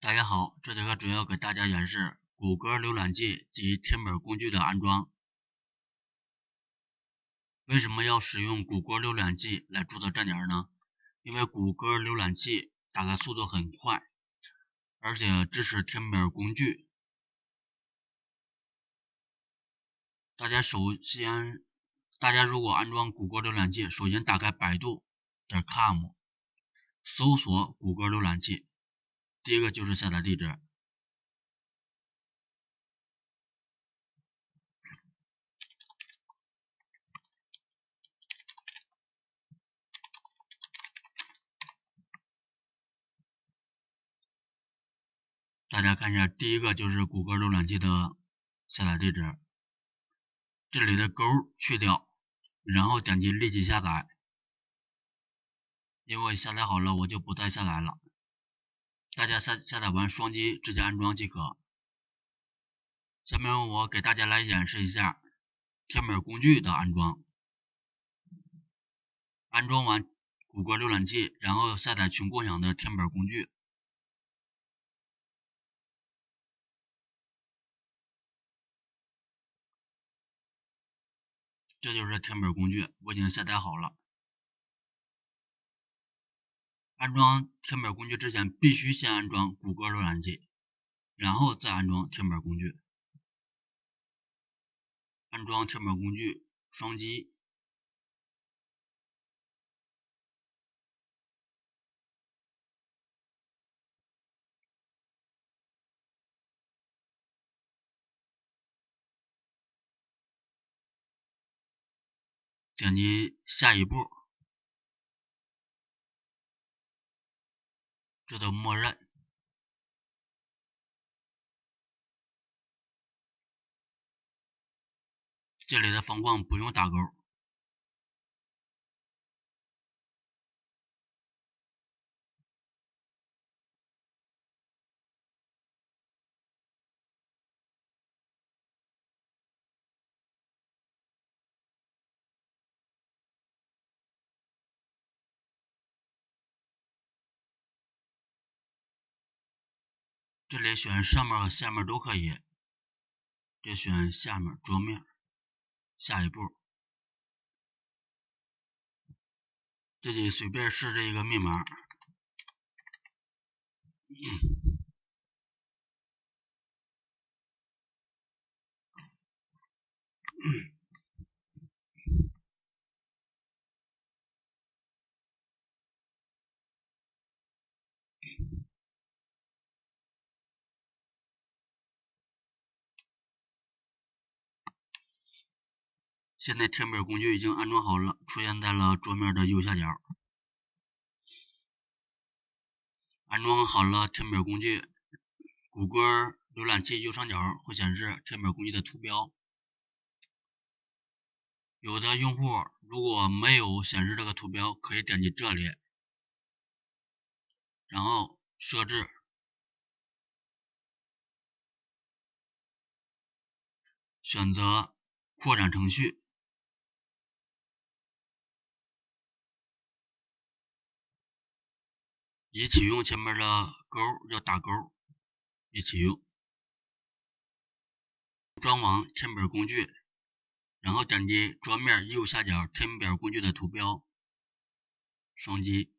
大家好，这节课主要给大家演示谷歌浏览器及填表工具的安装。为什么要使用谷歌浏览器来注册站点呢？因为谷歌浏览器打开速度很快，而且支持填表工具。大家如果安装谷歌浏览器，首先打开百度.com， 搜索谷歌浏览器，第一个就是下载地址。大家看一下，第一个就是谷歌浏览器的下载地址，这里的勾去掉，然后点击立即下载。因为下载好了，我就不再下载了。大家下载完双击直接安装即可。下面我给大家来演示一下填表工具的安装。安装完谷歌浏览器，然后下载群共享的填表工具。这就是填表工具，我已经下载好了。安装填表工具之前，必须先安装谷歌浏览器，然后再安装填表工具。安装填表工具，双击，点击下一步，这都默认。这里的方框不用打勾。这里选上面和下面都可以，这选下面桌面，下一步，自己随便设置一个密码。现在填表工具已经安装好了，出现在了桌面的右下角。安装好了填表工具，谷歌浏览器右上角会显示填表工具的图标。有的用户如果没有显示这个图标，可以点击这里，然后设置，选择扩展程序，已启用前面的勾要打勾，已启用。装网填表工具，然后点击桌面右下角填表工具的图标，双击。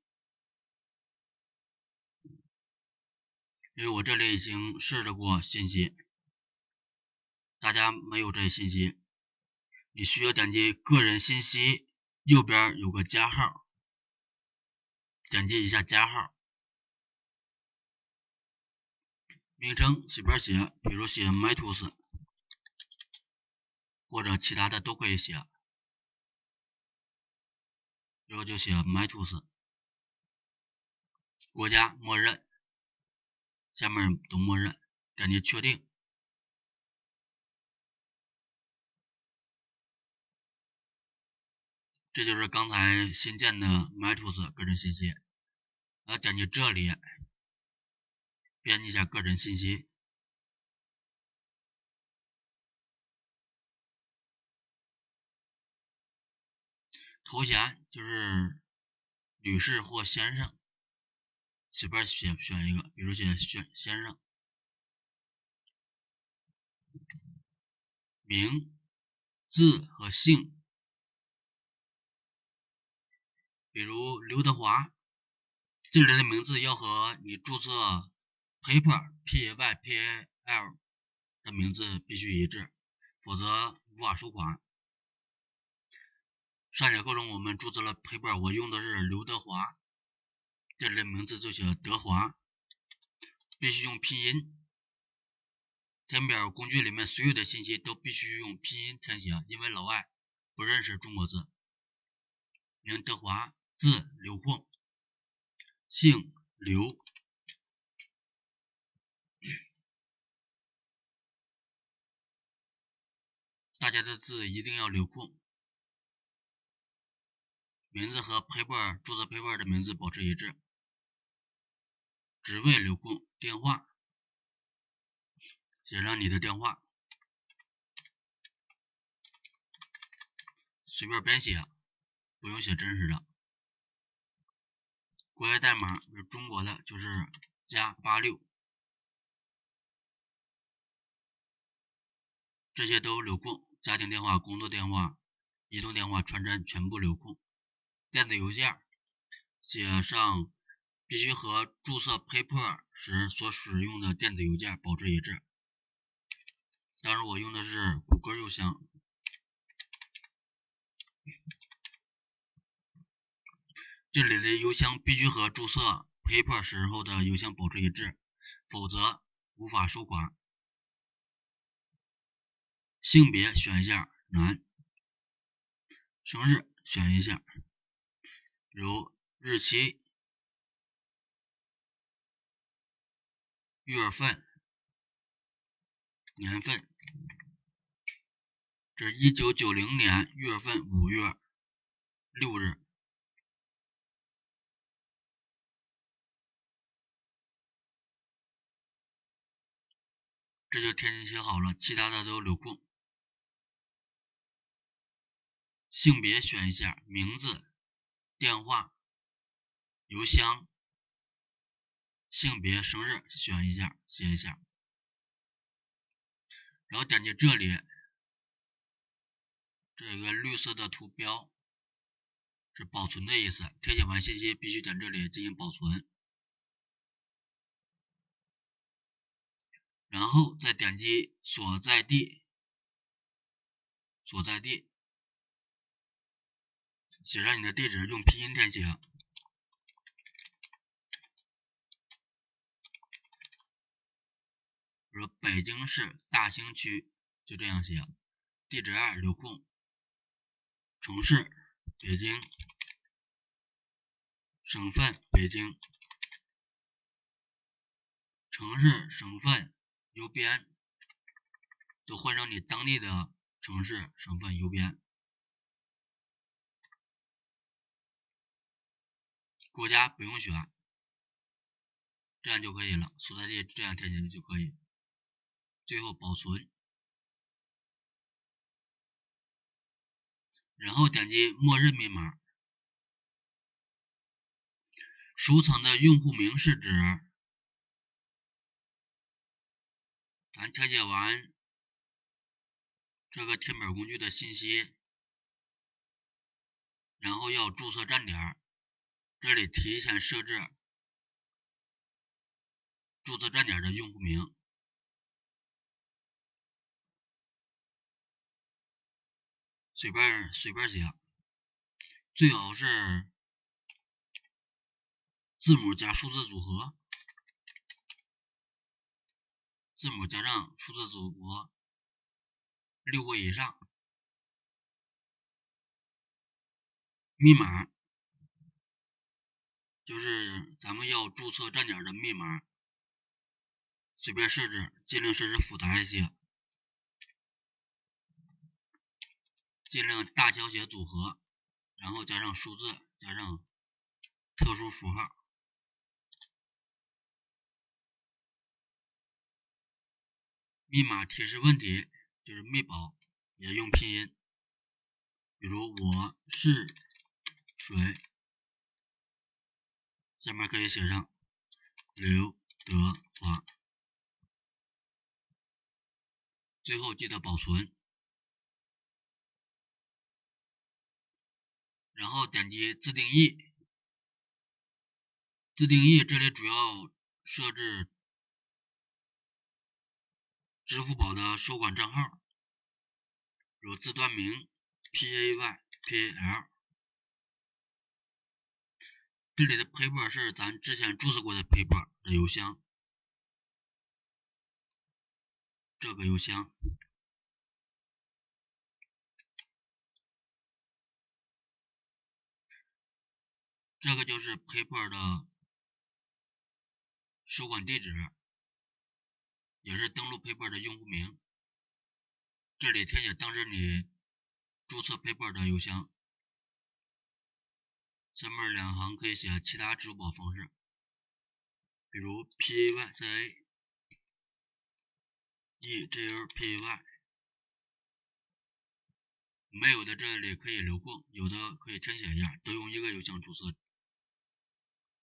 因为我这里已经设置过信息，大家没有这些信息，你需要点击个人信息，右边有个加号，点击一下加号，名称随便写，比如写 mytools 或者其他的都可以写，然后就写 mytools， 国家默认，下面都默认，点击确定。这就是刚才新建的 mytools 个人信息，然后点击这里，编辑一下个人信息，头衔就是女士或先生，随便选一个，比如选先生，名、字和姓，比如刘德华，这里的名字要和你注册 PayPal 的名字必须一致，否则无法收款。上节课中我们注册了 PayPal， 我用的是刘德华，这里的名字就写德华，必须用拼音。填表工具里面所有的信息都必须用拼音填写，因为老外不认识中国字。名德华，字刘凤，姓刘。大家的字一定要留空，名字和注册 PayPal 的名字保持一致。职位留空，电话写上你的电话，随便编写，不用写真实的。国外代码是中国的，就是+86，这些都留空。家庭电话、工作电话、移动电话、传真全部留空。电子邮件写上必须和注册 PayPal 时所使用的电子邮件保持一致。当然我用的是谷歌邮箱。这里的邮箱必须和注册 PayPal 时候的邮箱保持一致，否则无法收款。性别选一下男，生日选一下，如日期、月份、年份。这是1990年月份5月6日。这就填写好了，其他的都留空。性别选一下，名字、电话、邮箱、性别、生日选一下，写一下。然后点击这里，这有个绿色的图标，是保存的意思。填写完信息必须点这里进行保存，然后再点击所在地，写上你的地址，用拼音填写。比如北京市大兴区，就这样写。地址2留空。城市北京，省份北京，城市、省份、邮编都换成你当地的城市、省份、邮编。国家不用选，这样就可以了。所在地这样填写就可以。最后保存，然后点击默认密码。收藏的用户名是指咱填写完这个填表工具的信息，然后要注册站点，这里提前设置注册站点的用户名，随便写，最好是字母加数字组合，字母加上数字组合6个以上。密码就是咱们要注册站点的密码，随便设置，尽量设置复杂一些，尽量大小写组合，然后加上数字，加上特殊符号。密码提示问题就是密保，也用拼音，比如我是谁，下面可以写上刘德华。最后记得保存，然后点击自定义。自定义这里主要设置支付宝的收款账号，有字端名 PAYPAL。这里的 paper 是咱之前注册过的 paper 的邮箱，这个邮箱。这个就是 paper 的收款地址，也是登录 paper 的用户名。这里填写当时你注册 paper 的邮箱。下面2行可以写其他支付宝方式，比如 PAYZA、EJLPAY。没有的这里可以留空，有的可以填写一下，都用一个邮箱注册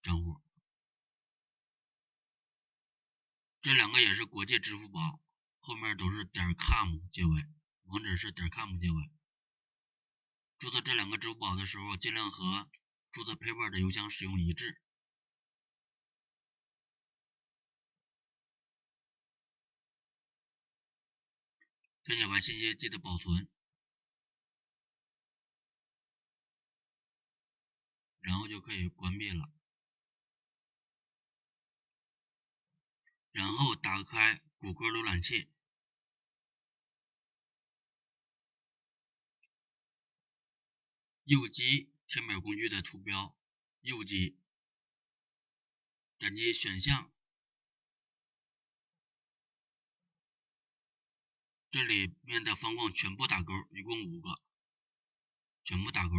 账户。这2个也是国际支付宝，后面都是.com 结尾，网址是.com 结尾。注册这2个支付宝的时候，尽量和注册 paper 的邮箱使用一致。填写完信息记得保存，然后就可以关闭了。然后打开谷歌浏览器，右击填表工具的图标，右击，点击选项，这里面的方框全部打勾，一共5个，全部打勾。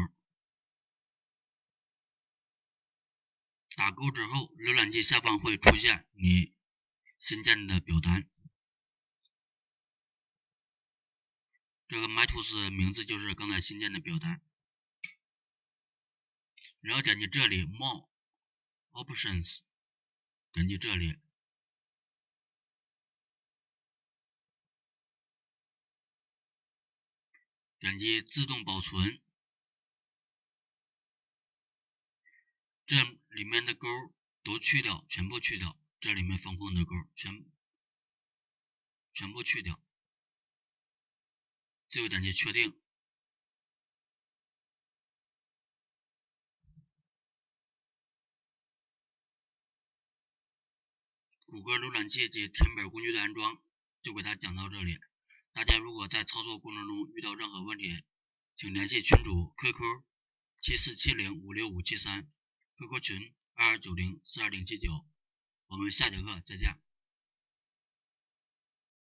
打勾之后，浏览器下方会出现你新建的表单。这个 mytools 名字就是刚才新建的表单。然后点击这里 More Options， 点击这里，点击自动保存，这里面的勾都去掉，全部去掉，这里面方框的勾全部去掉，最后点击确定。谷歌浏览器及填表工具的安装就给它讲到这里。大家如果在操作过程中遇到任何问题，请联系群主 QQ 7470565573，QQ 群2290420079。我们下节课再见。